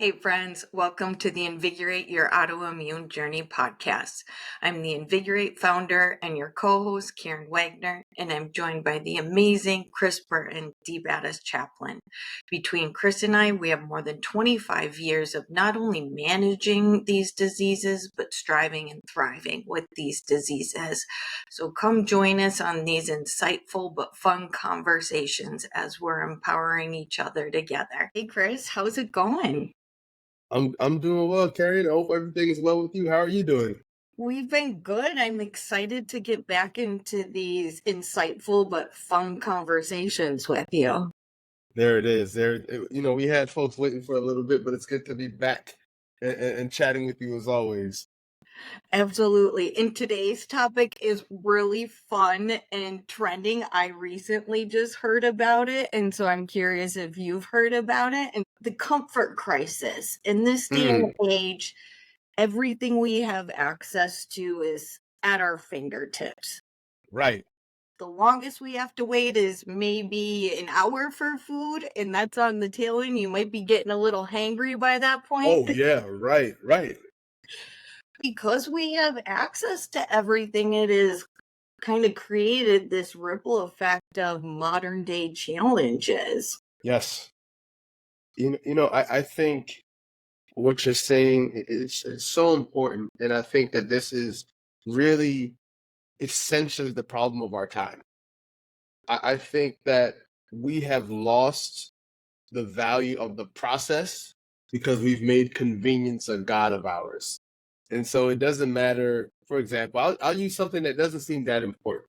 Hey friends, welcome to the Invigorate Your Autoimmune Journey podcast. I'm the Invigorate founder and your co-host, Karin Wagner, and I'm joined by the amazing Chris Burton, DBATIS chaplain. Between Chris and I, we have more than 25 years of not only managing these diseases, but striving and thriving with these diseases. So come join us on these insightful but fun conversations as we're empowering each other together. Hey Chris, how's it going? I'm doing well, Karin. I hope everything is well with you. How are you doing? We've been good. I'm excited to get back into these insightful but fun conversations with you. There it is. We had folks waiting for a little bit, but it's good to be back and chatting with you as always. Absolutely. And today's topic is really fun and trending. I recently just heard about it, and so I'm curious if you've heard about it. And the comfort crisis. In this day and age, everything we have access to is at our fingertips. Right. The longest we have to wait is maybe an hour for food, and that's on the tail end. You might be getting a little hangry by that point. Oh, yeah. Right. Because we have access to everything, it is kind of created this ripple effect of modern day challenges. Yes. I think what you're saying is so important. And I think that this is really essentially the problem of our time. I think that we have lost the value of the process because we've made convenience a god of ours. And so it doesn't matter, for example, I'll use something that doesn't seem that important.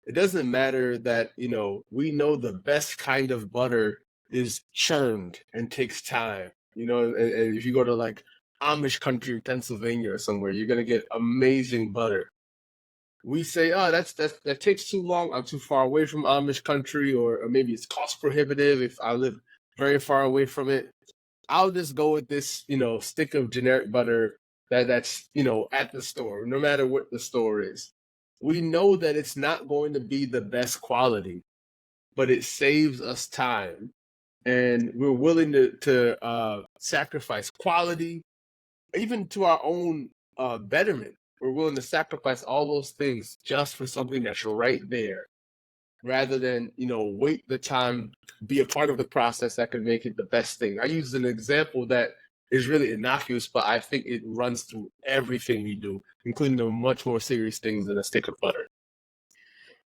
It doesn't matter that, we know the best kind of butter is churned and takes time. And if you go to like Amish country, Pennsylvania or somewhere, you're going to get amazing butter. We say, oh, that takes too long. I'm too far away from Amish country, or maybe it's cost prohibitive if I live very far away from it. I'll just go with this, stick of generic butter that's at the store, no matter what the store is. We know that it's not going to be the best quality, but it saves us time. And we're willing to sacrifice quality, even to our own betterment. We're willing to sacrifice all those things just for something that's right there, rather than, wait the time, be a part of the process that can make it the best thing. I use an example that is really innocuous, but I think it runs through everything we do, including the much more serious things than a stick of butter.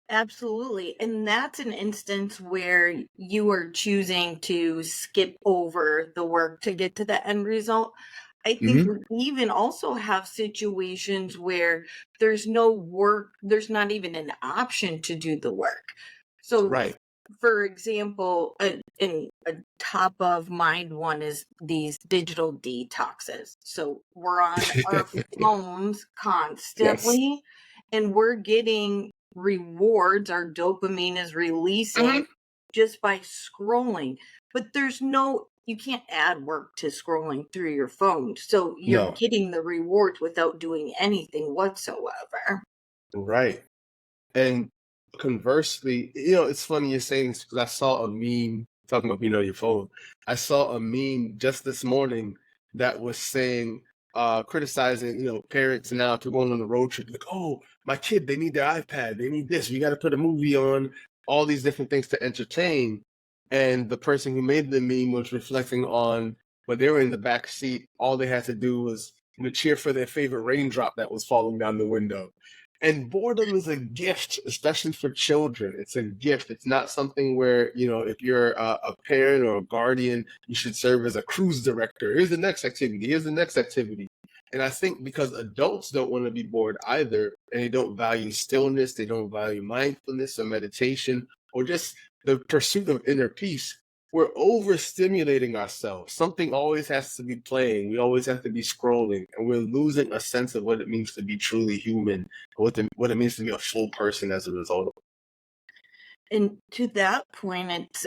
Absolutely. And that's an instance where you are choosing to skip over the work to get to the end result. I think we even also have situations where there's no work, there's not even an option to do the work. So, Right. for example, a top of mind one is these digital detoxes. So we're on our phones Yes. constantly and we're getting rewards. Our dopamine is releasing just by scrolling. But you can't add work to scrolling through your phone. So you're No. getting the rewards without doing anything whatsoever. Right. And conversely, it's funny you're saying this because I saw a meme talking about, your phone. I saw a meme just this morning that was saying, criticizing, parents now to going on the road trip. Like, oh, my kid, they need their iPad. They need this. We got to put a movie on, all these different things to entertain. And the person who made the meme was reflecting on when they were in the back seat, all they had to do was, cheer for their favorite raindrop that was falling down the window. And boredom is a gift, especially for children. It's a gift. It's not something where, if you're a parent or a guardian, you should serve as a cruise director. Here's the next activity. Here's the next activity. And I think because adults don't want to be bored either, and they don't value stillness, they don't value mindfulness or meditation, or just the pursuit of inner peace, we're overstimulating ourselves. Something always has to be playing. We always have to be scrolling, and we're losing a sense of what it means to be truly human, what it means to be a full person as a result. And to that point,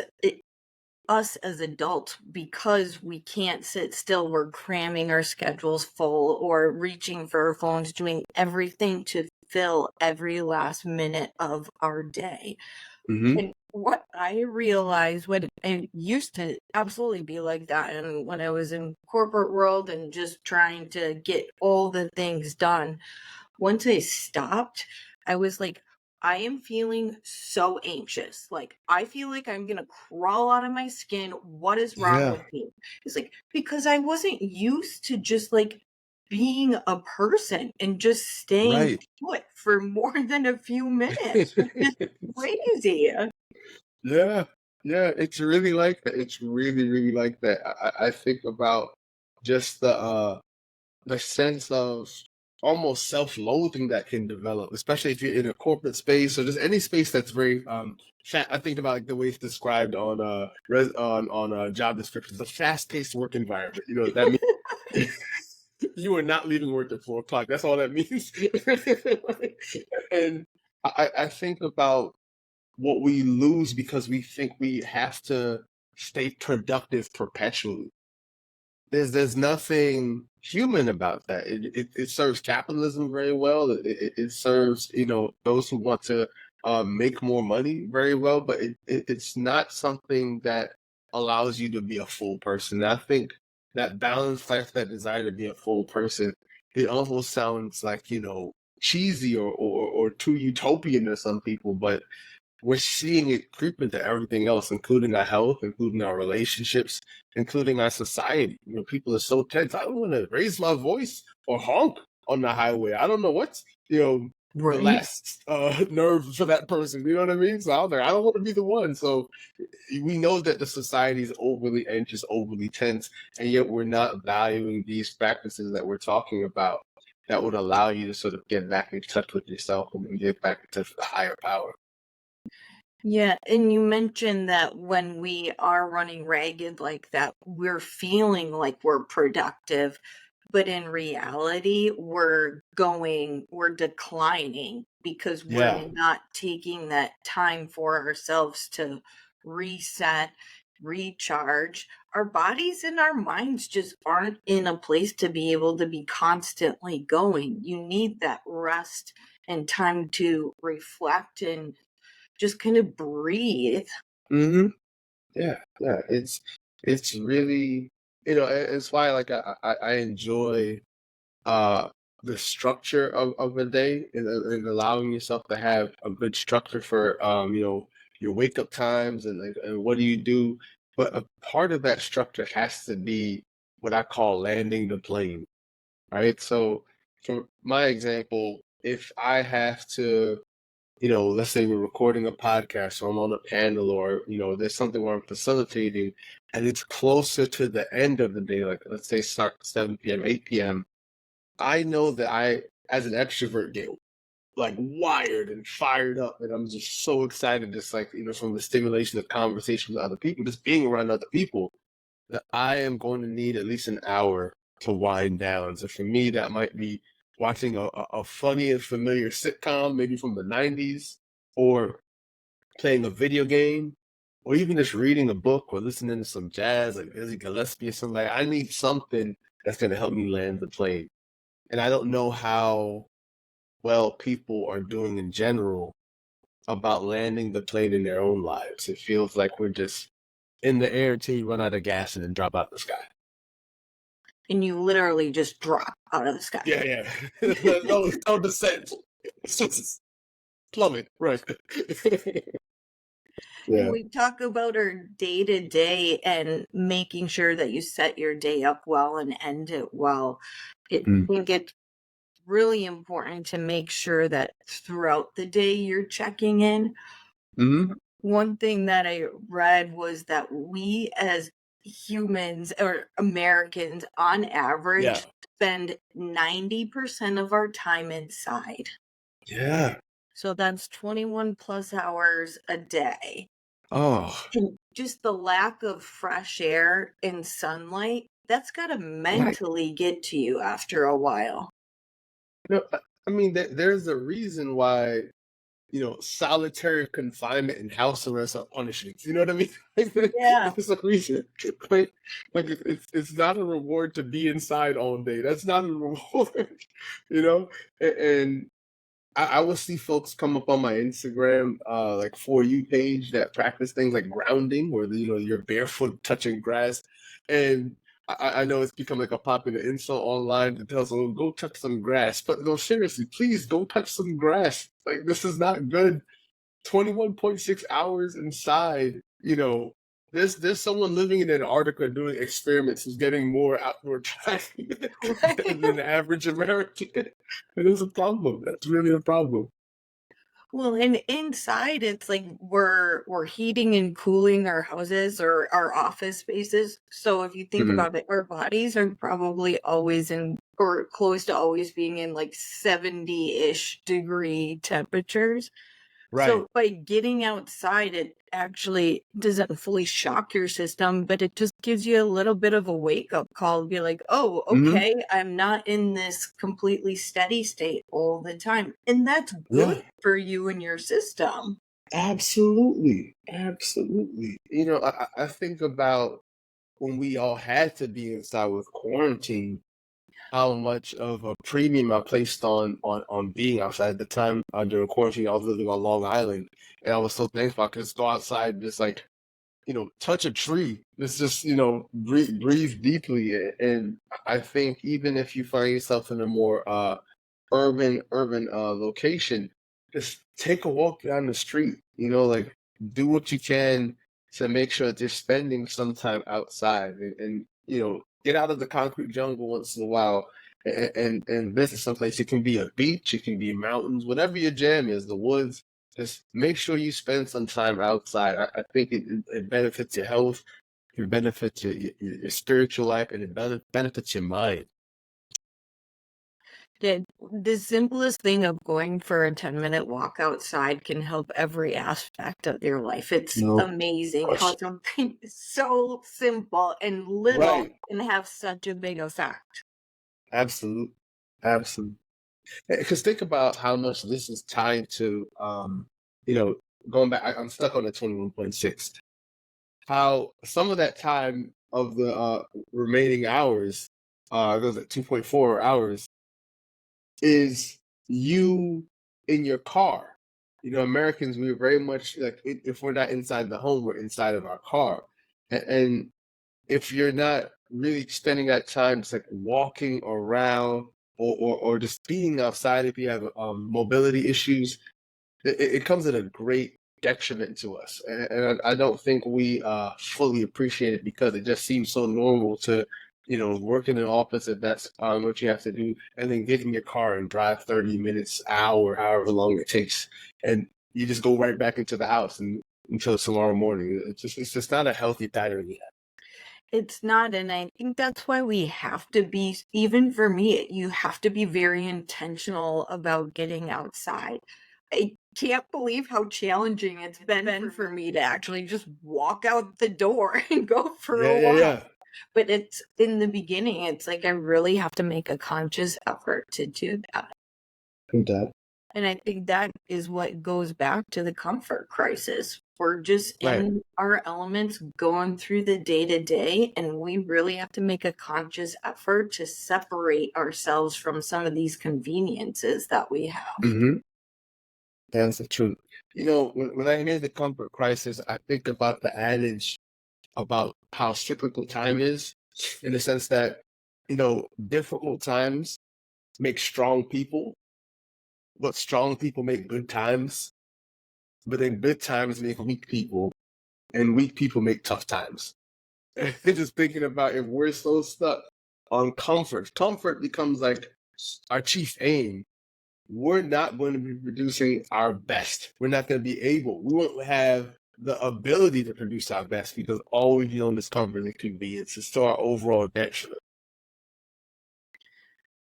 us as adults, because we can't sit still, we're cramming our schedules full or reaching for our phones, doing everything to fill every last minute of our day. And what I realized when it used to absolutely be like that, and when I was in corporate world and just trying to get all the things done, once I stopped, I was like, I am feeling so anxious. Like, I feel like I'm gonna crawl out of my skin. What is wrong Yeah, with me? It's like, because I wasn't used to just like being a person and just staying right. put for more than a few minutes, which is crazy. Yeah, yeah, it's really like that. It's really, really like that. I think about just the sense of almost self-loathing that can develop, especially if you're in a corporate space or just any space that's very I think about like the way it's described on job descriptions, a fast-paced work environment. You know, that means you are not leaving work at 4 o'clock. That's all that means. And I think about what we lose because we think we have to stay productive perpetually. There's nothing human about that. It serves capitalism very well. It serves, you know, those who want to make more money very well, but it's not something that allows you to be a full person. And I think that balanced life, that desire to be a full person, it almost sounds like, you know, cheesy or too utopian to some people, but we're seeing it creep into everything else, including our health, including our relationships, including our society. You know, people are so tense. I don't want to raise my voice or honk on the highway. I don't know what's, you know, the Right. last nerve for that person. You know what I mean? So I don't want to be the one. So we know that the society is overly anxious, overly tense, and yet we're not valuing these practices that we're talking about that would allow you to sort of get back in touch with yourself and get back in touch with the higher power. Yeah, and you mentioned that when we are running ragged like that, we're feeling like we're productive, but in reality, we're declining because we're Yeah. not taking that time for ourselves to reset, recharge. Our bodies and our minds just aren't in a place to be able to be constantly going. You need that rest and time to reflect and just kind of breathe. Hmm. Yeah, yeah, it's really, you know, it's why like I enjoy uh the structure of a day, and allowing yourself to have a good structure for you know, your wake up times and like and what do you do. But a part of that structure has to be what I call landing the plane, right? So for my example, if I have to, you know, let's say we're recording a podcast or I'm on a panel or, you know, there's something where I'm facilitating and it's closer to the end of the day, like let's say start 7 p.m., 8 p.m. I know that I, as an extrovert, get like wired and fired up. And I'm just so excited, just like, you know, from the stimulation of conversation with other people, just being around other people, that I am going to need at least an hour to wind down. So for me, that might be watching a funny and familiar sitcom, maybe from the 90s, or playing a video game, or even just reading a book or listening to some jazz like Dizzy Gillespie or something. Like, I need something that's going to help me land the plane. And I don't know how well people are doing in general about landing the plane in their own lives. It feels like we're just in the air until you run out of gas and then drop out the sky. And you literally just drop out of the sky. Yeah, yeah. No, no descent. It's just plummet. Right. Yeah. We talk about our day to day and making sure that you set your day up well and end it well. I Mm. think it's really important to make sure that throughout the day you're checking in. Hmm. One thing that I read was that we as humans or Americans on Yeah. average spend 90% of our time inside. Yeah. So that's 21 plus hours a day. Oh, And just the lack of fresh air and sunlight, that's got to right. mentally get to you after a while. No, I mean, there's a reason why, you know, solitary confinement and house arrest are punishments. You know what I mean? Yeah. There's a reason. Like, like it's not a reward to be inside all day. That's not a reward, you know? And I will see folks come up on my Instagram, like For You page that practice things like grounding, where you're barefoot touching grass, and I know it's become like a popular insult online to tell someone go touch some grass, but no, seriously, please go touch some grass. Like this is not good. 21.6 hours inside, there's someone living in Antarctica doing experiments who's getting more outdoor time than Right. the average American. It is a problem. That's really a problem. Well, and inside it's like we're heating and cooling our houses or our office spaces. So if you think Mhm. about it, our bodies are probably always in or close to always being in like 70-ish degree temperatures. Right. So by getting outside, it actually doesn't fully shock your system, but it just gives you a little bit of a wake up call. Be like, oh, Hmm. okay, I'm not in this completely steady state all the time. And that's good Yeah. for you and your system. Absolutely. Absolutely. I think about when we all had to be inside with quarantine, how much of a premium I placed on being outside. At the time during quarantine, I was living on Long Island, and I was so thankful I could just go outside and just like touch a tree. Just breathe deeply. And I think even if you find yourself in a more urban location, just take a walk down the street. Like do what you can to make sure that you're spending some time outside, and get out of the concrete jungle once in a while, and visit someplace. It can be a beach, it can be mountains, whatever your jam is, the woods. Just make sure you spend some time outside. I think it benefits your health, it benefits your spiritual life, and it benefits your mind. The simplest thing of going for a 10-minute walk outside can help every aspect of your life. It's No amazing how question. something so simple and little Right. can have such a big effect. Absolute. Absolute. Because think about how much this is tied to, you know, going back, I'm stuck on the 21.6. How some of that time of the remaining hours, goes at 2.4 hours, is you in your car. Americans, we're very much like, if we're not inside the home, we're inside of our car. And if you're not really spending that time just like walking around, or just being outside, if you have mobility issues, it comes at a great detriment to us. And I don't think we fully appreciate it because it just seems so normal to, work in an office if that's what you have to do, and then get in your car and drive 30 minutes, hour, however long it takes. And you just go right back into the house and until tomorrow morning. It's just not a healthy pattern yet. It's not, and I think that's why we have to be, even for me, you have to be very intentional about getting outside. I can't believe how challenging it's been for me to actually just walk out the door and go for Yeah, a yeah, walk. yeah. But it's in the beginning, it's like I really have to make a conscious effort to do that. Who that? And I think that is what goes back to the comfort crisis. We're just Right. in our elements going through the day to day, and we really have to make a conscious effort to separate ourselves from some of these conveniences that we have. Mm-hmm. That's the truth. When I hear the comfort crisis, I think about the adage about how cyclical time is, in the sense that, difficult times make strong people, but strong people make good times, but then good times make weak people, and weak people make tough times. Just thinking about, if we're so stuck on comfort becomes like our chief aim. We're not going to be producing our best. We're not going to be able, we won't have the ability to produce our best because all we know is comfort and convenience. It's to our overall detriment.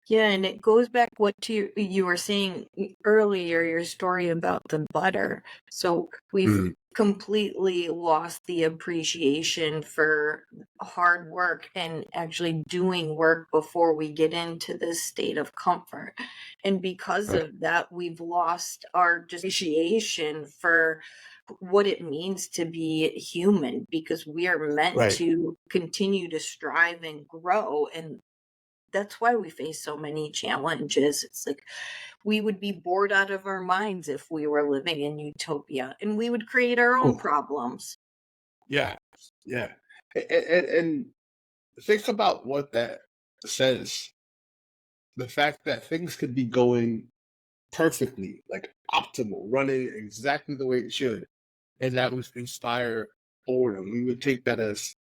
Yeah, and it goes back what you were saying earlier, your story about the butter. So we've Mm, completely lost the appreciation for hard work and actually doing work before we get into this state of comfort. And because right. of that, we've lost our just appreciation for what it means to be human because we are meant Right. to continue to strive and grow. And that's why we face so many challenges. It's like we would be bored out of our minds if we were living in utopia, and we would create our own Oh, problems. yeah, yeah. And think about what that says. The fact that things could be going perfectly, like optimal, running exactly the way it should, and that would inspire boredom. We would take that as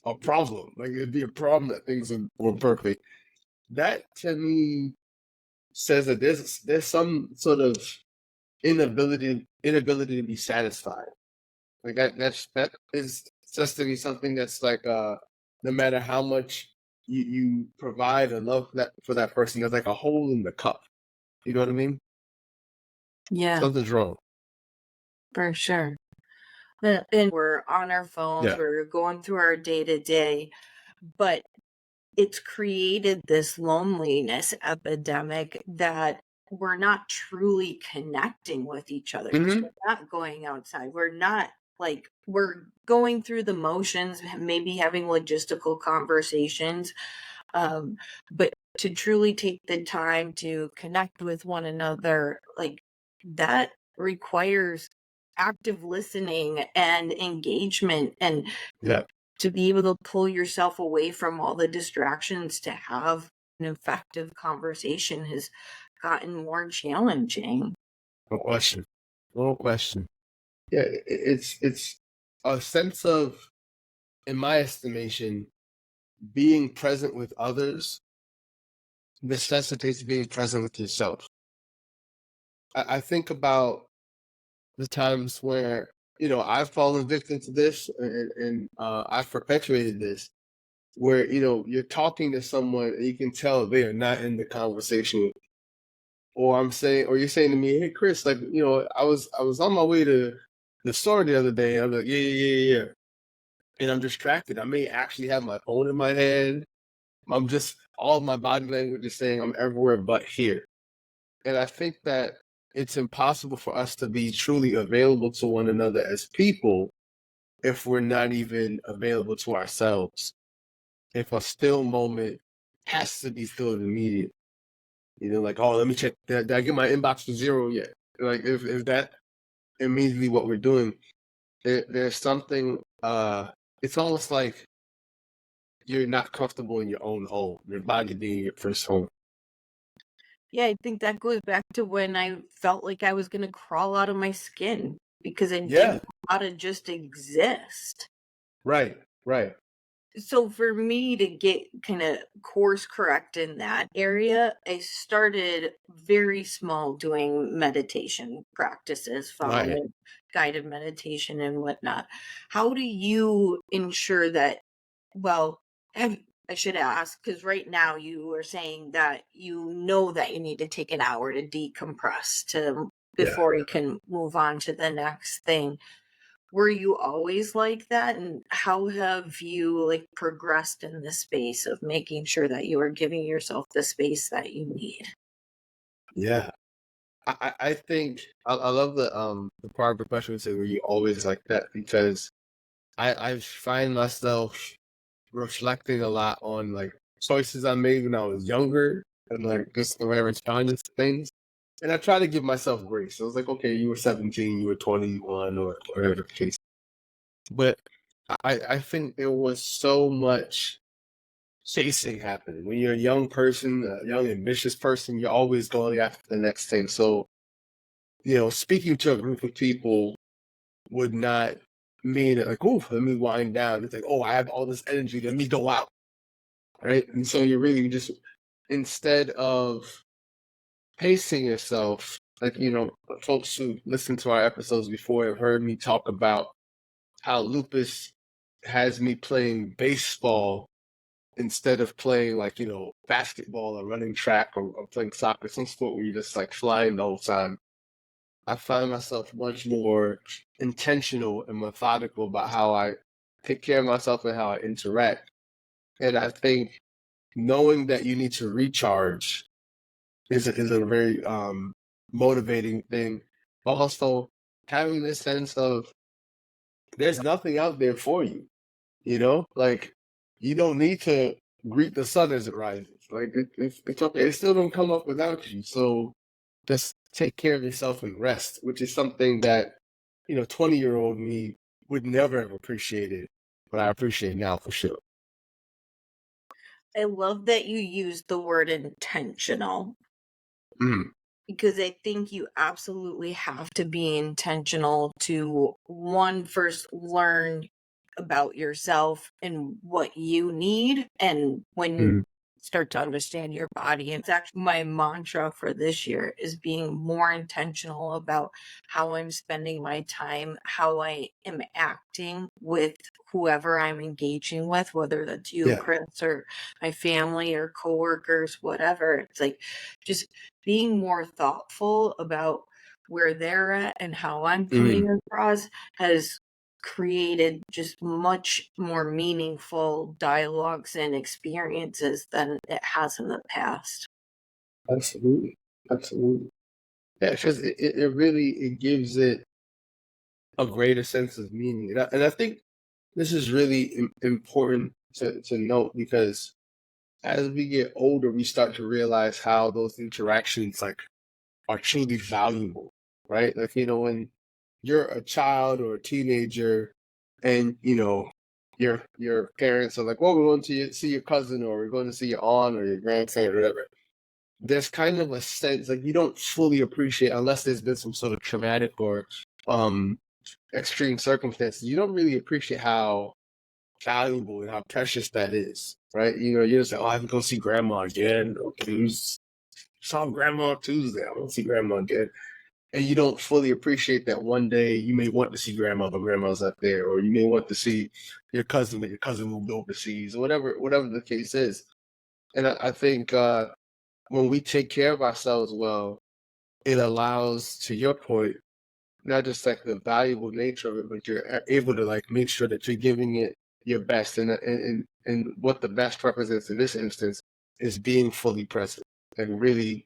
a problem. Like it'd be a problem that things were perfect. That to me says that there's some sort of inability to be satisfied. Like that is just to be something that's like no matter how much you provide and love for that person, there's like a hole in the cup. You know what I mean? Yeah, Something's wrong. for sure. And we're on our phones, Yeah. we're going through our day to day, but it's created this loneliness epidemic that we're not truly connecting with each other because Hmm. we're not going outside. We're not like we're going through the motions, maybe having logistical conversations, but to truly take the time to connect with one another, like that requires active listening and engagement, and Yeah. to be able to pull yourself away from all the distractions to have an effective conversation has gotten more challenging. No question. No question. Yeah, it's a sense of, in my estimation, being present with others necessitates being present with yourself. I think about the times where I've fallen victim to this, and I've perpetuated this, where you're talking to someone and you can tell they are not in the conversation, or you're saying to me, "Hey, Chris, like I was on my way to the store the other day." I'm like, "Yeah, yeah, yeah, yeah," and I'm distracted. I may actually have my phone in my hand. I'm just all of my body language is saying I'm everywhere but here. And I think that it's impossible for us to be truly available to one another as people if we're not even available to ourselves. If a still moment has to be filled immediately. Like, oh, let me check. Did I get my inbox to zero yet? Like, if that immediately what we're doing, there's something. It's almost like you're not comfortable in your own home. Your body being your first home. Yeah, I think that goes back to when I felt like I was going to crawl out of my skin because I didn't Yeah. know how to just exist. Right. Right. So for me to get kind of course correct in that area, I started very small doing meditation practices, Right. following guided meditation and whatnot. How do you ensure that, well, have, I should ask, because right now you are saying that you know that you need to take an hour to decompress to Yeah. before you can move on to the next thing. Were you always like that? And how have you like progressed in the space of making sure that you are giving yourself the space that you need? Yeah. I think I love the part of the question where you always like that, because I find myself reflecting a lot on like choices I made when I was younger, and like just the way I responded to things. And I try to give myself grace. I was like, okay, you were 17, you were 21, or whatever the case. But I think there was so much chasing happening. When you're a young person, a young ambitious person, you're always going after the next thing. So, speaking to a group of people would not mean like, oh, let me wind down. It's like, oh, I have all this energy, let me go out. Right. And so you're really just, instead of pacing yourself, like, folks who listened to our episodes before have heard me talk about how lupus has me playing baseball instead of playing like, basketball or running track, or playing soccer, some sport where you're just like flying the whole time. I find myself much more intentional and methodical about how I take care of myself and how I interact. And I think knowing that you need to recharge is a very motivating thing. Also, having this sense of there's nothing out there for you, like you don't need to greet the sun as it rises. Like it's okay. It still don't come up without you. So just take care of yourself and rest, which is something that 20-year-old me would never have appreciated, but I appreciate now for sure. I love that you used the word intentional Mm, because I think you absolutely have to be intentional to one, first learn about yourself and what you need. And when you mm, start to understand your body, it's actually my mantra for this year is being more intentional about how I'm spending my time, how I am acting with whoever I'm engaging with, whether that's you, yeah. Chris, or my family or coworkers, whatever. It's like just being more thoughtful about where they're at and how I'm Mm, coming across has created just much more meaningful dialogues and experiences than it has in the past. absolutely. Absolutely. Yeah, because it really it gives it a greater sense of meaning. And I think this is really important to note because as we get older, we start to realize how those interactions like are truly valuable, right? Like, when you're a child or a teenager and, your parents are like, well, we're going to see your cousin or we're going to see your aunt or your grandson or whatever. There's kind of a sense like you don't fully appreciate unless there's been some sort of traumatic or um extreme circumstances. You don't really appreciate how valuable and how precious that is, right? You're just like, oh, I haven't gonna see grandma again. Okay, saw grandma Tuesday. I won't see grandma again. And you don't fully appreciate that one day you may want to see grandma, but grandma's not there, or you may want to see your cousin, but your cousin moved overseas, or whatever the case is. And I think when we take care of ourselves well, it allows, to your point, not just like the valuable nature of it, but you're able to like make sure that you're giving it your best. And what the best represents in this instance is being fully present and really,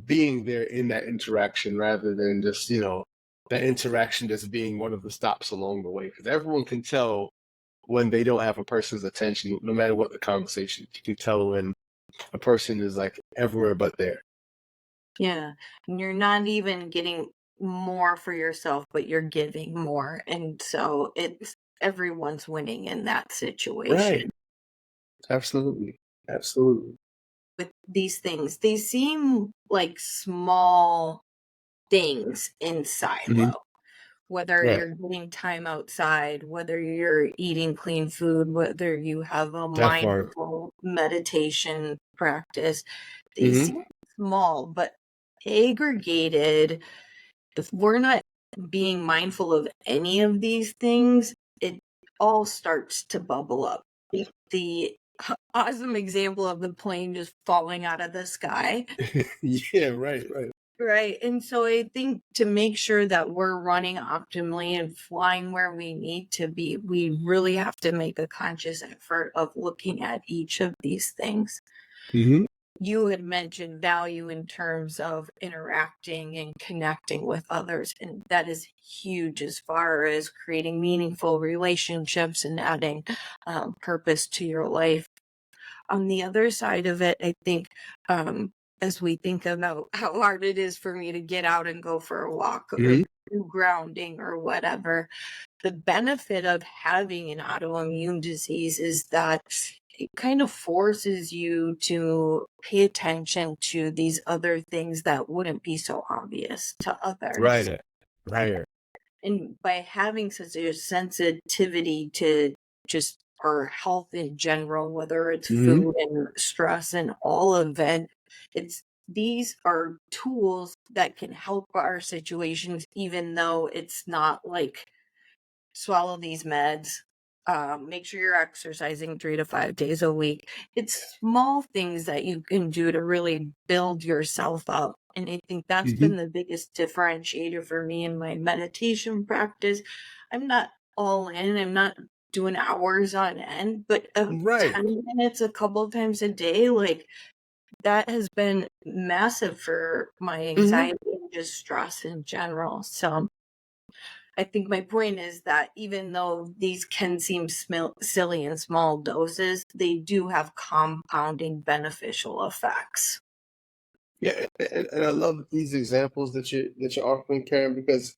being there in that interaction rather than just, that interaction just being one of the stops along the way. Because everyone can tell when they don't have a person's attention, no matter what the conversation. You can tell when a person is like everywhere but there. Yeah. And you're not even getting more for yourself, but you're giving more. And so it's everyone's winning in that Right. situation. Absolutely. Absolutely. With these things, they seem like small things in Hmm. silo. Whether Right. you're getting time outside, whether you're eating clean food, whether you have a That part. mindful meditation practice, they Hmm. seem small, but aggregated, if we're not being mindful of any of these things, it all starts to bubble up. The awesome example of the plane just falling out of the sky. Yeah, right, right. Right. And so I think to make sure that we're running optimally and flying where we need to be, we really have to make a conscious effort of looking at each of these things. Hmm. You had mentioned value in terms of interacting and connecting with others, and that is huge as far as creating meaningful relationships and adding purpose to your life. On the other side of it, I think, as we think about how hard it is for me to get out and go for a walk or Hmm. do grounding or whatever, the benefit of having an autoimmune disease is that it kind of forces you to pay attention to these other things that wouldn't be so obvious to others. Right. Right. And by having such a sensitivity to just our health in general, whether it's Hmm. food and stress and all of it, it's these are tools that can help our situations, even though it's not like swallow these meds. Make sure you're exercising 3 to 5 days a week. It's small things that you can do to really build yourself up. And I think that's Hmm. been the biggest differentiator for me in my meditation practice. I'm not all in, I'm not doing hours on end, but Right. 10 minutes a couple of times a day, like that has been massive for my Hmm. anxiety and just stress in general. So I think my point is that even though these can seem silly in small doses, they do have compounding beneficial effects. Yeah, and I love these examples that you're offering, Karen, because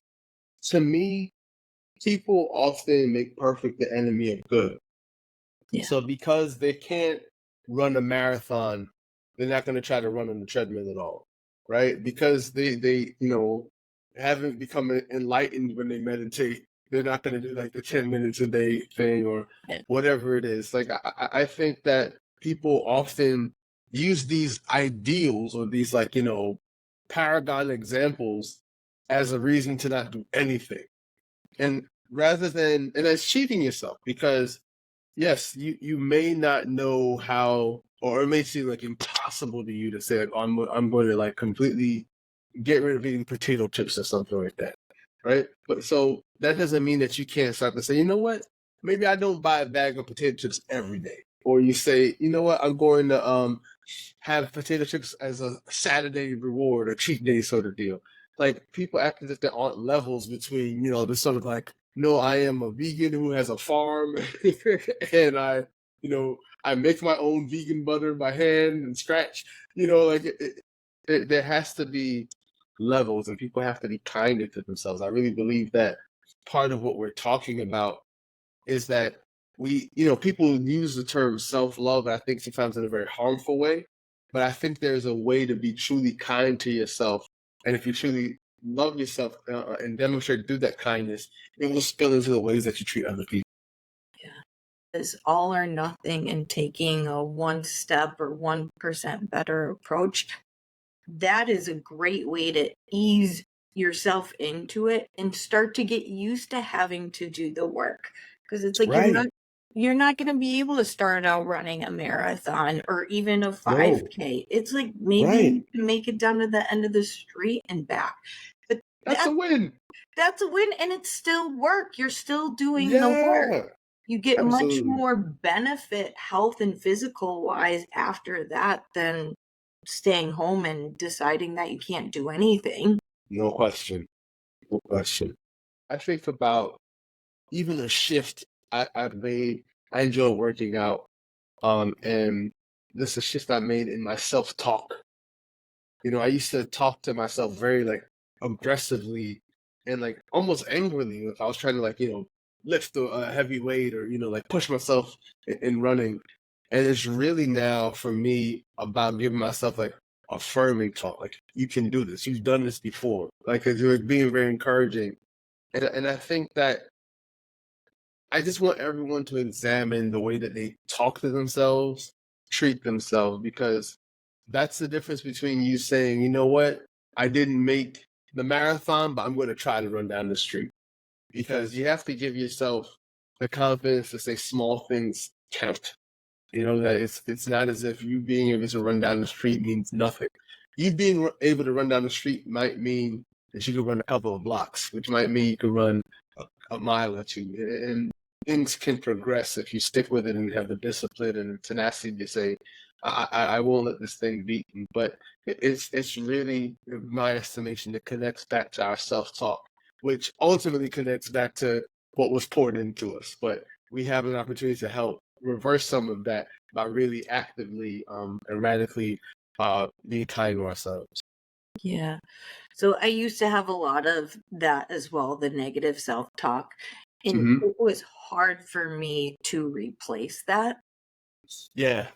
to me, people often make perfect the enemy of good. Yeah. So because they can't run a marathon, they're not going to try to run on the treadmill at all, right? Because they haven't become enlightened when they meditate, they're not going to do like the 10 minutes a day thing or Yeah. whatever it is. Like I think that people often use these ideals or these like paragon examples as a reason to not do anything, and and it's cheating yourself because yes, you may not know how, or it may seem like impossible to you to say, like, I'm going to like completely get rid of eating potato chips or something like that, right? But so that doesn't mean that you can't start to say, you know what? Maybe I don't buy a bag of potato chips every day, or you say, you know what? I'm going to have potato chips as a Saturday reward or cheat day sort of deal. Like people act as if there aren't levels between, this sort of like, no, I am a vegan who has a farm and I make my own vegan butter by hand and scratch, like there has to be levels and people have to be kinder to themselves. I really believe that part of what we're talking about is that people use the term self-love, I think sometimes in a very harmful way. But I think there's a way to be truly kind to yourself. And if you truly love yourself and demonstrate through that kindness, it will spill into the ways that you treat other people. Yeah. Is all or nothing and taking a one step or 1% better approach. That is a great way to ease yourself into it and start to get used to having to do the work. Because it's like Right. you're not going to be able to start out running a marathon or even a No. 5K. It's like maybe Right. you can make it down to the end of the street and back. But That's a win. that's a win, and it's still work. You're still doing the work. Yeah. You get much Absolutely. more benefit health and physical wise after that than staying home and deciding that you can't do anything. No question. No question. I think about even a shift I've made. I enjoy working out. And this is a shift I made in my self-talk. I used to talk to myself very like aggressively and like almost angrily if I was trying to like, lift a heavy weight or, like push myself in running. And it's really now for me about giving myself like affirming talk. Like you can do this. You've done this before. Like it's like being very encouraging. And I think that I just want everyone to examine the way that they talk to themselves, treat themselves, because that's the difference between you saying, you know what, I didn't make the marathon, but I'm going to try to run down the street. Because you have to give yourself the confidence to say small things count. That it's not as if you being able to run down the street means nothing. You being able to run down the street might mean that you can run a couple of blocks, which might mean you can run a mile or two. And things can progress if you stick with it and have the discipline and tenacity to say, I won't let this thing beat me. But it's really, in my estimation, it connects back to our self-talk, which ultimately connects back to what was poured into us. But we have an opportunity to help reverse some of that by really actively and radically being kind to ourselves. Yeah. So I used to have a lot of that as well, the negative self-talk, and Mm-hmm. it was hard for me to replace that. Yeah.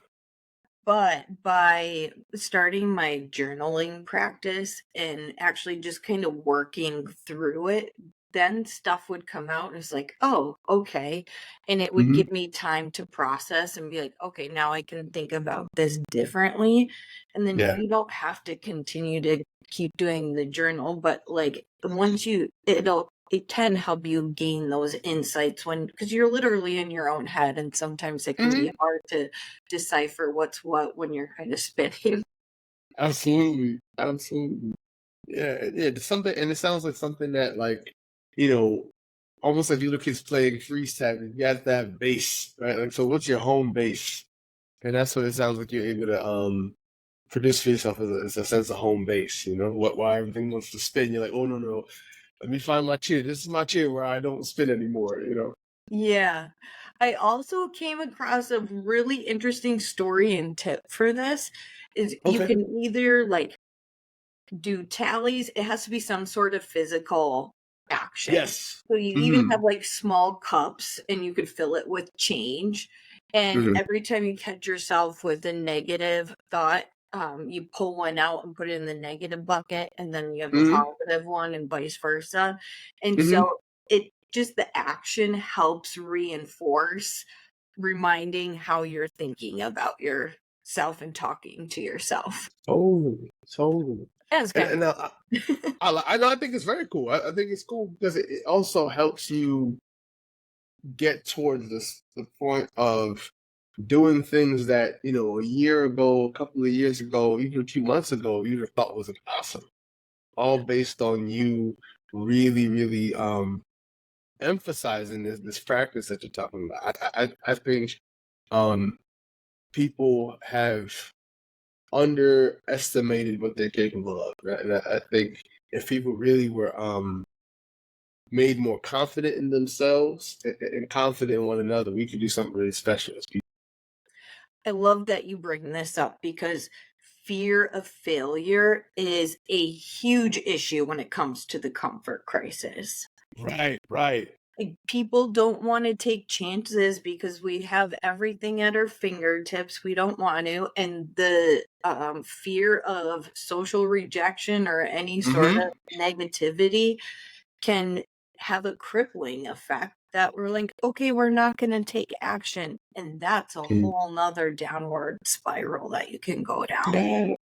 But by starting my journaling practice and actually just kind of working through it, then stuff would come out and it's like, oh, okay. And it would Mm-hmm. give me time to process and be like, okay, now I can think about this differently. And then Yeah. you don't have to continue to keep doing the journal, but like once it can help you gain those insights when because you're literally in your own head and sometimes it can be Mm-hmm. hard to decipher what's what when you're kind of spinning. Absolutely. Absolutely. Yeah, yeah. Something, and it sounds like something that, like, you know, almost like little kids playing freeze tag. You have to have base, right? Like, so what's your home base? And that's what it sounds like you're able to produce for yourself as a sense of home base. Why everything wants to spin. You're like, oh no, no. let me find my chair. This is my chair where I don't spin anymore, you know? Yeah. I also came across a really interesting story and tip for this is you Okay. can either like do tallies. It has to be some sort of physical action. Yes. So you even Mm-hmm. have like small cups and you could fill it with change. And Mm-hmm. every time you catch yourself with a negative thought, you pull one out and put it in the negative bucket, and then you have the Mm-hmm. positive one, and vice versa. And Mm-hmm. so it just the action helps reinforce reminding how you're thinking about yourself and talking to yourself. Totally. Totally. That's And, kind and of I know, I think it's very cool. I think it's cool because it also helps you get towards the point of doing things that, you know, a year ago, a couple of years ago, even a few months ago, you'd have thought was impossible. All based on you really, really emphasizing this practice that you're talking about. I think um people have underestimated what they're capable of. Right? And I think if people really were made more confident in themselves and confident in one another, we could do something really special as people. I love that you bring this up because fear of failure is a huge issue when it comes to the comfort crisis. Right, right. Like, people don't want to take chances because we have everything at our fingertips. We don't want to. And the fear of social rejection or any sort Mm-hmm. of negativity can have a crippling effect that we're like, okay, we're not going to take action. And that's a whole nother downward spiral that you can go down. Yeah,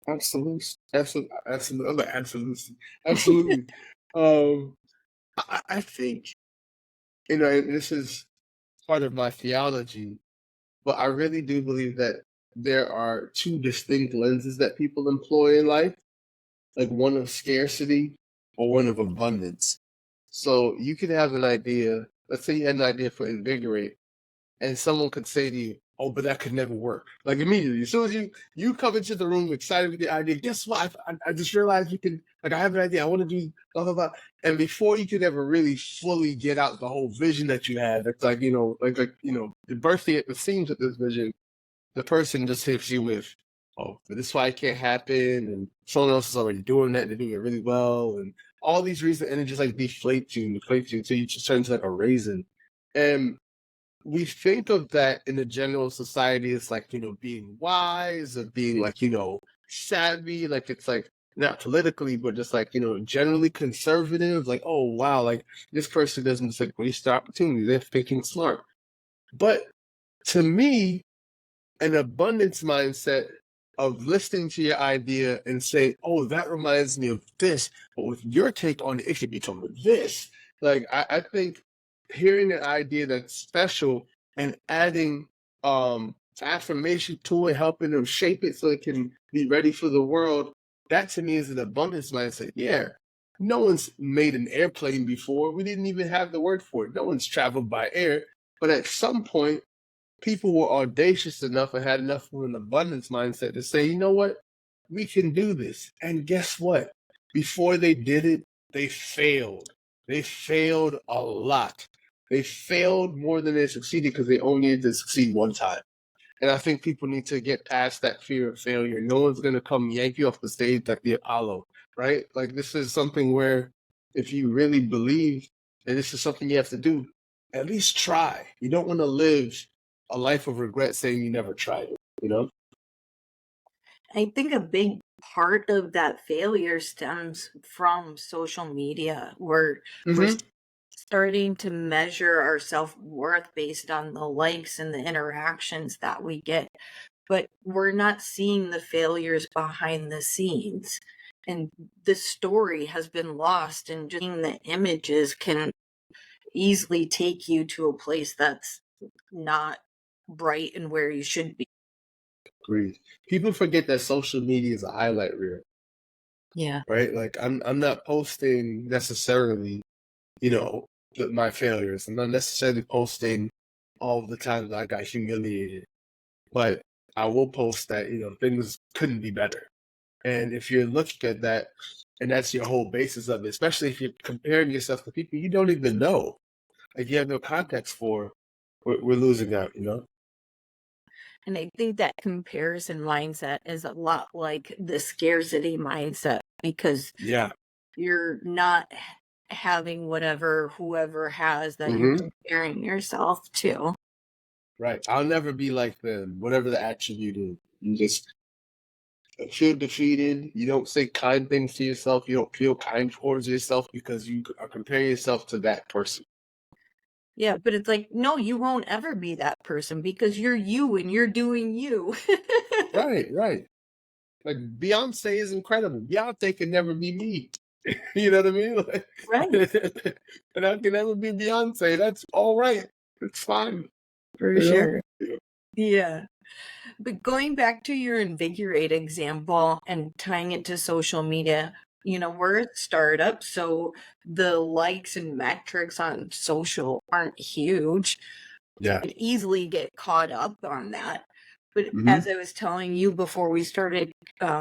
absolutely, absolutely, absolutely, absolutely, absolutely. Um, I think, you know, and this is part of my theology, but I really do believe that there are two distinct lenses that people employ in life, like one of scarcity or one of abundance. So you could have an idea, let's say you had an idea for invigorate, and someone could say to you, "Oh, but that could never work." Like immediately, as soon as you come into the room excited with the idea, guess what? I just realized you can. Like, I have an idea. I want to do blah blah blah. And before you could ever really fully get out the whole vision that you had, it's like, you know, like you know, the birthday at the seams of this vision, the person just hits you with, "Oh, but this is why it can't happen," and someone else is already doing that. They're doing it really well, and all these reasons, and it just like deflates you until you just turn into like a raisin. And we think of that in the general society as like, you know, being wise or being like, you know, savvy, like it's like not politically, but just like, you know, generally conservative, like, oh wow, like this person doesn't just like waste their opportunity, they're thinking smart. But to me, an abundance mindset of listening to your idea and saying, "Oh, that reminds me of this," but with your take on it, it should become this. Like I think hearing an idea that's special and adding affirmation to it, helping them shape it so it can be ready for the world, that to me is an abundance mindset. Yeah. No one's made an airplane before. We didn't even have the word for it. No one's traveled by air. But at some point, people were audacious enough and had enough of an abundance mindset to say, you know what, we can do this. And guess what? Before they did it, they failed. They failed a lot. They failed more than they succeeded because they only needed to succeed one time. And I think people need to get past that fear of failure. No one's going to come yank you off the stage like the Apollo, right? Like this is something where if you really believe that this is something you have to do, at least try. You don't want to live a life of regret saying you never tried it, you know? I think a big part of that failure stems from social media. We're Mm-hmm. starting to measure our self-worth based on the likes and the interactions that we get, but we're not seeing the failures behind the scenes. And the story has been lost, and just seeing the images can easily take you to a place that's not bright and where you should be. Agreed. People forget that social media is a highlight reel, Yeah. right? Like I'm not posting necessarily, you know, my failures. I'm not necessarily posting all the times I got humiliated. But I will post that, you know, things couldn't be better. And if you're looking at that, And that's your whole basis of it, especially if you're comparing yourself to people you don't even know. Like you have no context for, we're losing out, you know? And I think that comparison mindset is a lot like the scarcity mindset because Yeah. you're not having whatever whoever has that you're Hmm. comparing yourself to. Right. I'll never be like them, whatever the attribute is. You just feel defeated. You don't say kind things to yourself. You don't feel kind towards yourself because you are comparing yourself to that person. Yeah, but it's like, no, you won't ever be that person because you're you and you're doing you. Right, right. Like Beyonce is incredible. Beyonce can never be me. You know what I mean? Like, Right. and I can never be Beyonce. That's all right. It's fine. For You know? sure. Yeah. But going back to your Invigorate example and tying it to social media, we're a startup, so the likes and metrics on social aren't huge. Yeah. Could easily get caught up on that. But Hmm. as I was telling you before we started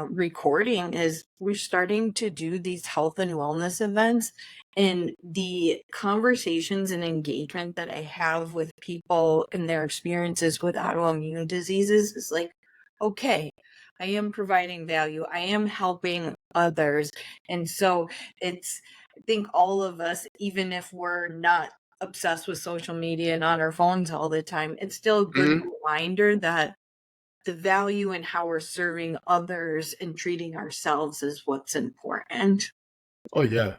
recording, is we're starting to do these health and wellness events, and the conversations and engagement that I have with people and their experiences with autoimmune diseases is like, okay, I am providing value. I am helping others. And so I think all of us, even if we're not obsessed with social media and on our phones all the time, it's still a good Hmm. reminder that the value in how we're serving others and treating ourselves is what's important. Oh yeah.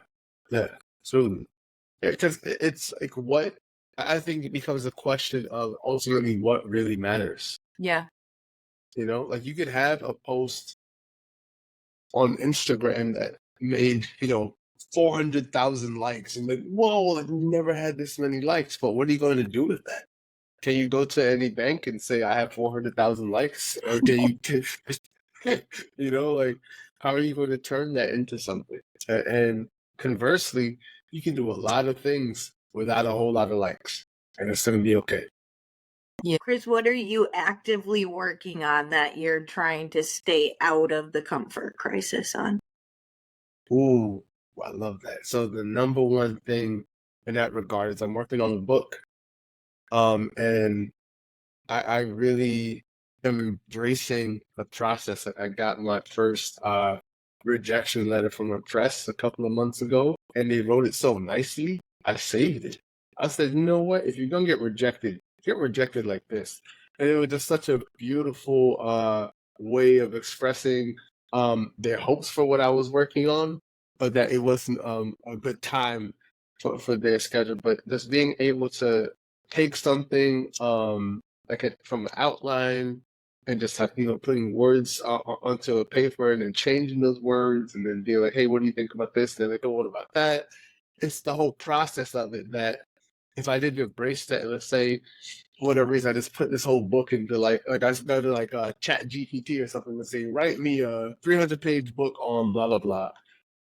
Yeah. Absolutely. Because it's like what I think it becomes a question of ultimately what really matters. Yeah. You know, like you could have a post on Instagram that made, 400,000 likes and like, whoa, like we've never had this many likes, but what are you going to do with that? Can you go to any bank and say I have 400,000 likes? Or like how are you going to turn that into something? And conversely, you can do a lot of things without a whole lot of likes, and it's going to be okay. Yeah. Chris, what are you actively working on that you're trying to stay out of the comfort crisis on? Ooh, I love that. So the number one thing in that regard is I'm working on a book. And I really am embracing the process. I got my first rejection letter from a press a couple of months ago, and they wrote it so nicely. I saved it. I said, you know what? If you're gonna get rejected like this. And it was just such a beautiful way of expressing their hopes for what I was working on, but that it wasn't a good time for their schedule. But just being able to take something like from an outline and just have, putting words onto a paper and then changing those words and then being like, hey, what do you think about this? And then like, oh, what about that? It's the whole process of it that if I didn't embrace that, let's say, for whatever reason, I just put this whole book into like I just go to like Chat GPT or something and say, write me a 300-page book on blah blah blah.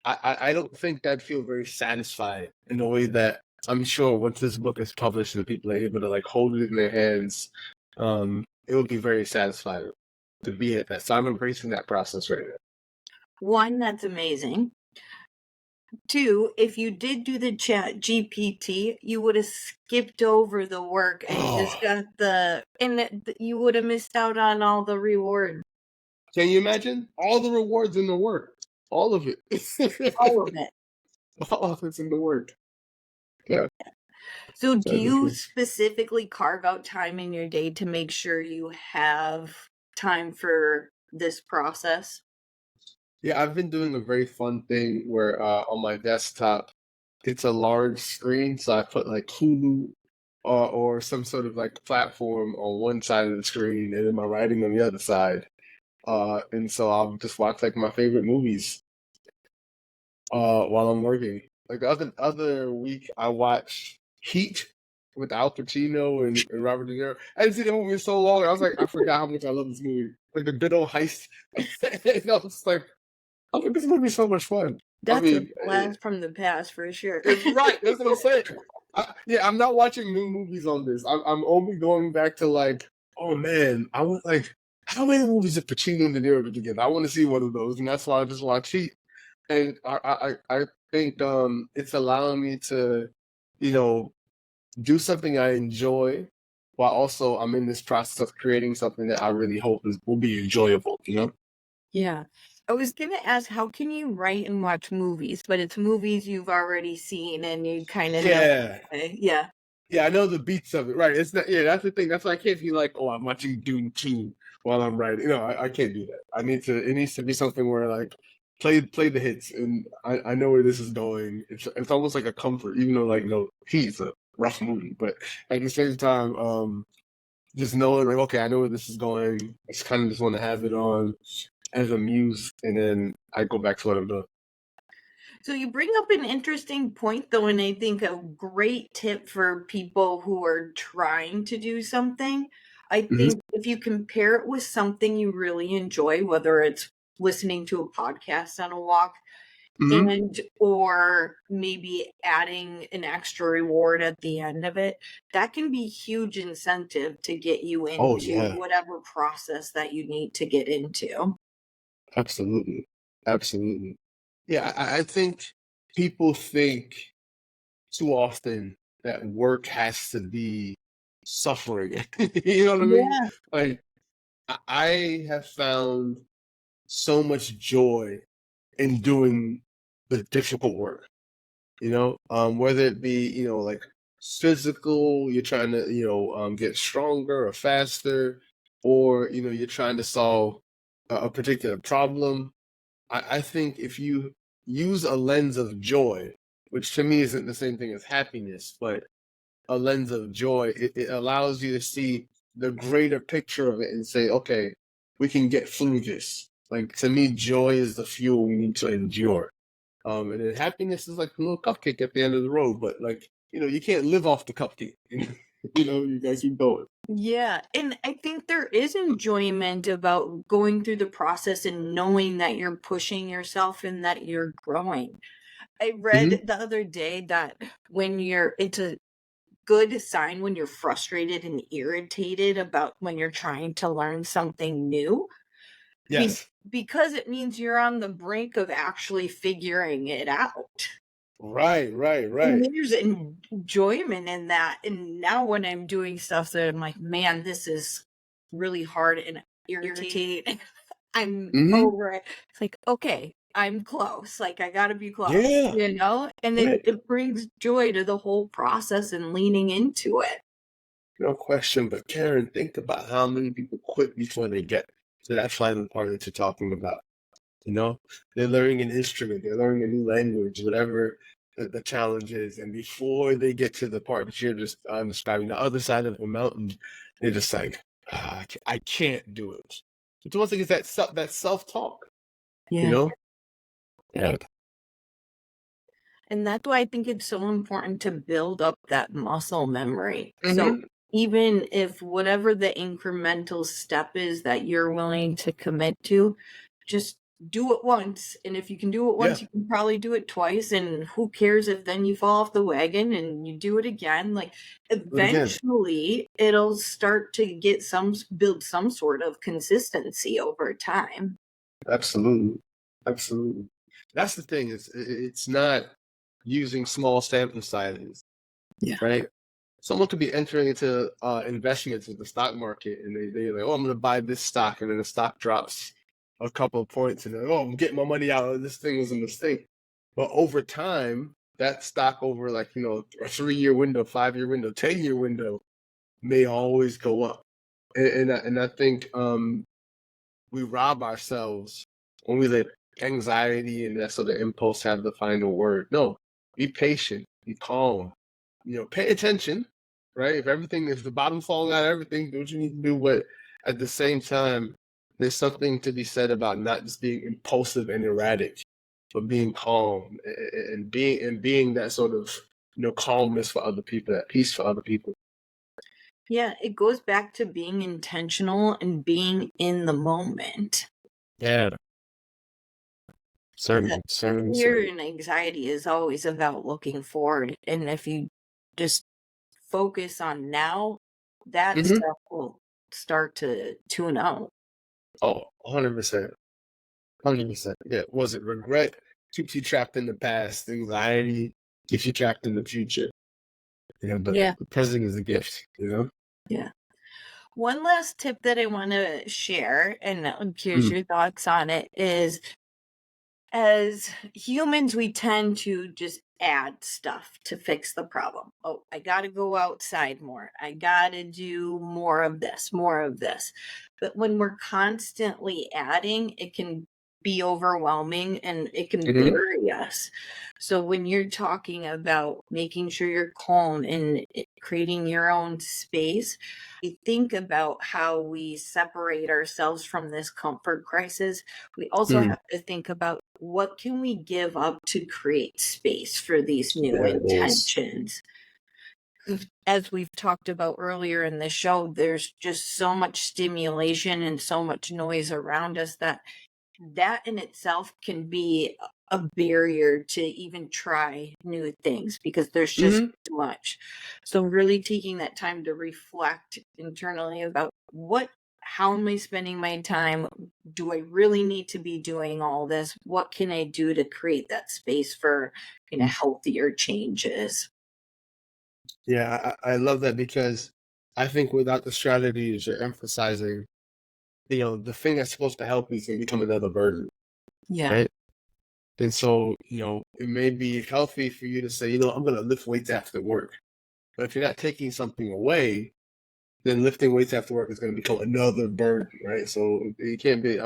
I don't think that'd feel very satisfying in a way that I'm sure once this book is published and people are able to like hold it in their hands, it would be very satisfying to be at that. So I'm embracing that process right now. One, that's amazing. Two, if you did do the Chat GPT, you would have skipped over the work and just Oh, got you would have missed out on all the reward. can you imagine all the rewards in the work? All of it. All of it. All of it's in the work. Yeah. So do That'd be you cool. specifically carve out time in your day to make sure you have time for this process? Yeah, I've been doing a very fun thing where on my desktop, it's a large screen, so I put like Hulu or some sort of like platform on one side of the screen, and then my writing on the other side. And so I'll just watch like my favorite movies while I'm working. Like the other week, I watched Heat with Al Pacino and Robert De Niro. I didn't see the movie in so long. I was like, I forgot how much I love this movie. Like the good old heist. And I was like, this movie's so much fun. I That's a mean, blast from the past for sure. right. That's what I'm saying. Yeah, I'm not watching new movies on this. I'm only going back to like, oh man, I want like, how many movies have Pacino and De Niro did together? I want to see one of those, and that's why I just watch Heat. And I think it's allowing me to, you know, do something I enjoy while also I'm in this process of creating something that I really hope will be enjoyable, you know? Yeah. I was gonna ask, how can you write and watch movies, but it's movies you've already seen and you kind of know. Yeah. Yeah. Yeah, I know the beats of it, right? It's not. Yeah, that's the thing. That's why I can't be like, oh, I'm watching Dune 2 while I'm writing. No, I can't do that. I need to. It needs to be something where like play the hits, and I know where this is going. It's almost like a comfort, even though like no, he's a rough movie, but at the same time, just knowing like okay, I know where this is going. I just kind of just want to have it on as a muse, and then I go back to what I'm doing. So you bring up an interesting point though, and I think a great tip for people who are trying to do something. I Hmm. think if you compare it with something you really enjoy, whether it's listening to a podcast on a walk Hmm. and or maybe adding an extra reward at the end of it, that can be huge incentive to get you Oh into yeah, whatever process that you need to get into. absolutely, absolutely. Yeah, I think people think too often that work has to be suffering. You know what I mean? Yeah. Like I have found so much joy in doing the difficult work, you know, whether it be, you know, like physical, you're trying to, you know, get stronger or faster, or, you know, you're trying to solve a particular problem. I think if you use a lens of joy, which to me isn't the same thing as happiness, but a lens of joy, it allows you to see the greater picture of it and say, okay, we can get through this. Like to me, joy is the fuel we need to endure. And then happiness is like a little cupcake at the end of the road, but like, you know, you can't live off the cupcake. You know, you guys keep going. Yeah, and I think there is enjoyment about going through the process and knowing that you're pushing yourself and that you're growing. I Hmm. read the other day that it's a good sign when you're frustrated and irritated about when you're trying to learn something new be- Yes. because it means you're on the brink of actually figuring it out. Right, right, And right. there's enjoyment in that. And now when I'm doing stuff that I'm like, man, this is really hard and irritating, I'm Hmm. over it. It's like, okay, I'm close. Like I gotta be close, Yeah, And it, right. it brings joy to the whole process and leaning into it. No question, but Karen, think about how many people quit before they get to that final part that you're talking about. You know, they're learning an instrument, they're learning a new language, whatever the challenge is, and before they get to the part that you're just describing, the other side of the mountain, they're just like, ah, I can't do it. It's almost like it's that self talk. You Yeah. know? Yeah. And that's why I think it's so important to build up that muscle memory. So Hmm. even if whatever the incremental step is that you're willing to commit to, just do it once. And if you can do it Yeah. once, you can probably do it twice. And who cares if then you fall off the wagon and you do it again? Like Do it again. eventually it'll start to build some sort of consistency over time. Absolutely. Absolutely. That's the thing. It's not using small sample sizes, Yeah. right? Someone could be entering into investments in the stock market, and they're like, oh, I'm going to buy this stock, and then the stock drops a couple of points, and then, oh, I'm getting my money out. This thing was a mistake. But over time, that stock over like, you know, a 3-year window, 5-year window, 10-year window may always go up. And I think we rob ourselves when we let anxiety and that sort of impulse have the final word. No, be patient, be calm, you know, pay attention, right? If the bottom's falling out of everything, do what you need to do. But at the same time, there's something to be said about not just being impulsive and erratic, but being calm and being that sort of, you know, calmness for other people, that peace for other people. Yeah, it goes back to being intentional and being in the moment. Yeah, That certainly, certainly, fear certainly. and anxiety is always about looking forward. And if you just focus on now, that Hmm. stuff will start to tune out. Oh, 100%. 100%. Yeah. Was it regret? keeps you trapped in the past. Anxiety keeps you trapped in the future. But Yeah. the present is a gift, Yeah. One last tip that I want to share, and I'm curious Mm. your thoughts on it, is as humans, we tend to just add stuff to fix the problem. Oh, I got to go outside more. I got to do more of this, more of this. But when we're constantly adding, it can be overwhelming and it can Hmm. bury us. So when you're talking about making sure you're calm and creating your own space, you think about how we separate ourselves from this comfort crisis. We also Mm. have to think about what can we give up to create space for these new There it is. intentions. As we've talked about earlier in the show, there's just so much stimulation and so much noise around us that in itself can be a barrier to even try new things because there's just Hmm. too much. So really taking that time to reflect internally about how am I spending my time? Do I really need to be doing all this? What can I do to create that space for healthier changes? Yeah, I love that because I think without the strategies you're emphasizing, the thing that's supposed to help you can become another burden, Yeah. right? And so, it may be healthy for you to say, I'm going to lift weights after work. But if you're not taking something away, then lifting weights after work is going to become another burden, right? So it can't be.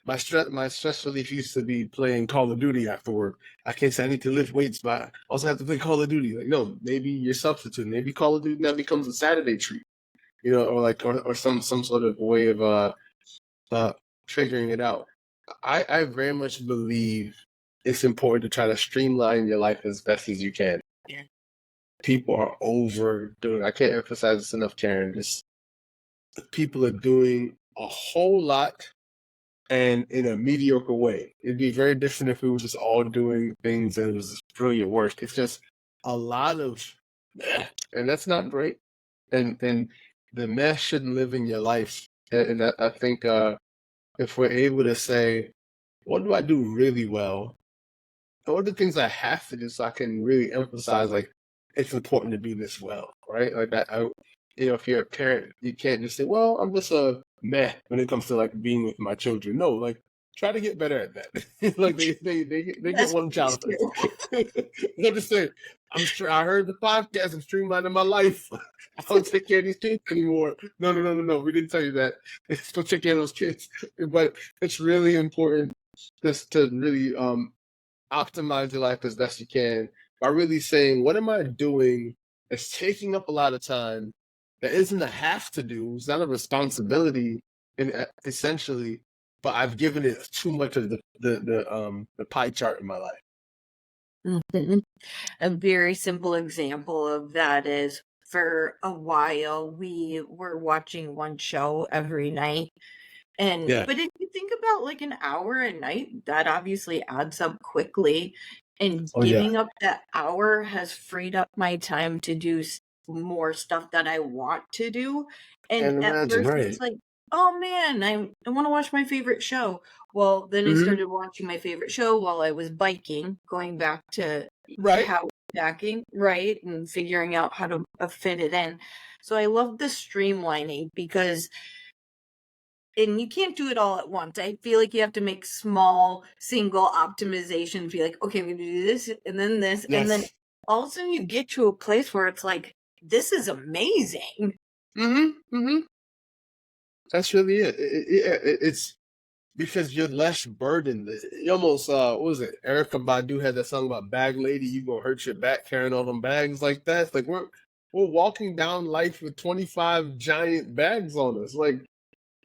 My stress relief used to be playing Call of Duty after work. I can't say I need to lift weights, but I also have to play Call of Duty. Like, no, maybe you're substituting. Maybe Call of Duty now becomes a Saturday treat, or some sort of way of uh figuring it out. I very much believe it's important to try to streamline your life as best as you can. Yeah. People are overdoing. I can't emphasize this enough, Karen. Just people are doing a whole lot and in a mediocre way. It'd be very different if we were just all doing things and it was brilliant work. It's just a lot of meh, and that's not great. And the mess shouldn't live in your life. And I think if we're able to say, what do I do really well? What are the things I have to do so I can really emphasize like it's important to do this well, right? Like that. If you're a parent, you can't just say, "Well, I'm just a meh" when it comes to like being with my children. No, like try to get better at that. Like they get Yes, one please child do. face. You just say, I heard the podcast and streamlining my life. I don't take care of these kids anymore. No. We didn't tell you that. Still take care of those kids, but it's really important just to really optimize your life as best you can by really saying, what am I doing that's taking up a lot of time that isn't a have to do, it's not a responsibility essentially, but I've given it too much of the pie chart in my life. Mhm. A very simple example of that is for a while we were watching one show every night. Yeah. But if you think about like an hour a night, that obviously adds up quickly. And Oh yeah. giving up that hour has freed up my time to do more stuff that I want to do. And Can't at imagine, first it's right? like, oh man, I want to watch my favorite show. Well, then I Hmm. started watching my favorite show while I was biking, going back to Right. how backing, right? And figuring out how to fit it in. So I love the streamlining because and you can't do it all at once. I feel like you have to make small single optimizations. Be like, okay, I'm gonna do this, and then Yes. all of a sudden you get to a place where it's like, this is amazing. Hmm. That's really it. It's because you're less burdened. You almost what was it? Erica Badu had that song about bag lady, you gonna hurt your back carrying all them bags like that. It's like we're walking down life with 25 giant bags on us. Like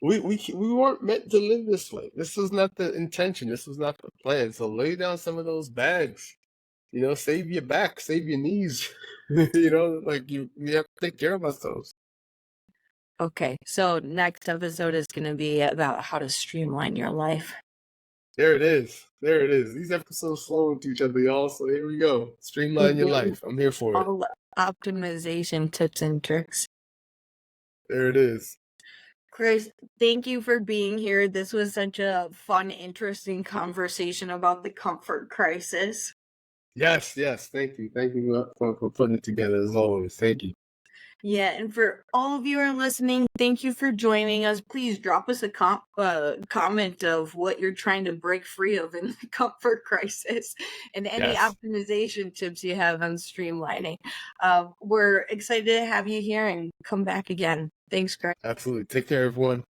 we weren't meant to live this way. This was not the intention. This was not the plan. So lay down some of those bags. Save your back, save your knees. Like you have to take care of ourselves. Okay, so next episode is going to be about how to streamline your life. There it is. There it is. These episodes flow into each other, y'all. So here we go. Streamline your Mhm. life. I'm here for it. All optimization tips and tricks. There it is. Chris, thank you for being here. This was such a fun, interesting conversation about the comfort crisis. Yes, yes. Thank you for putting it together as always. Thank you. Yeah, and for all of you who are listening, thank you for joining us. Please drop us a comment of what you're trying to break free of in the comfort crisis and any Yes, optimization tips you have on streamlining. We're excited to have you here and come back again. Thanks, Chris. absolutely. Take care, everyone.